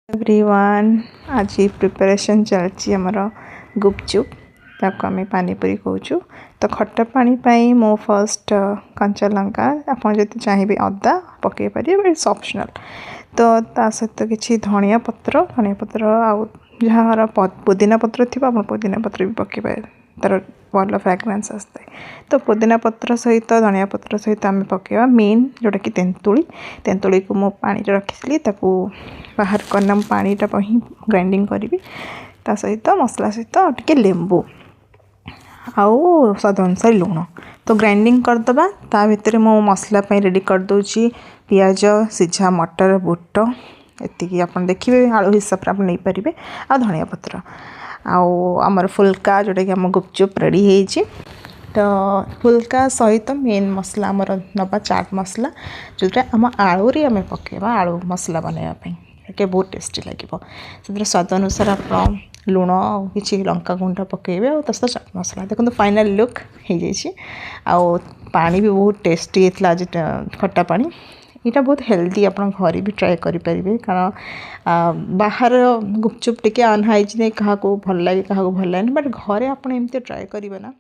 Everyone आज preparation चलती आमर गुपचुप ताको आम पानीपुरी कहूँ। तो खट्टा पानी पाई मो फर्स्ट कंचा लंका आप चाहिए अदा पकई पारे इट्स ऑप्शनल। तो ता सहित किसी धनिया पत्र आउ जहाँ पुदीना पत्र थी आप पुदीना पत्र भी पकई पारे तार भल फ्रेग्रेंस आसता है। तो पुदीना पत्र सहित धनिया पत्र सहित आम पकेवा मेन जोटा कि तेंतुली को मो पानी रखी बाहर करना पानीटा ही ग्राइंडिंग करी ता सहित मसला सहित टिके लेंबू आउ स्वाद अनुसार लुण तो ग्राइंडिंग करदबा ता भितर मो मसला रेडी कर दूची पियाज सिझा मटर बुट एतिकी आप देखिए आलू हिसाब से आप नहीं पारे आ धनिया पत्र आमर फुल्का जोटा कि आम गुपचुप रेडी होइछि। तो फुल्का सहित मेन मसला आमर नवा चाट मसला जो आम आलू रे आम पकेबा आलू मसला बनवाई बहुत टेस्टी लगे स्वाद अनुसार आप लुण कि लंका गुंड पकेबे और तस चाट मसला देखो फाइनल लुक हो जाए पानी भी बहुत टेस्टी होता आज खट्टा पानी यहाँ बहुत हेल्दी आप घर भी ट्राए करेंगे कारण बाहर गुपचुप टे अनहाइजीनिक क्या भल लगे क्या भल लगे बट घरे आप ट्राए करेंगे ना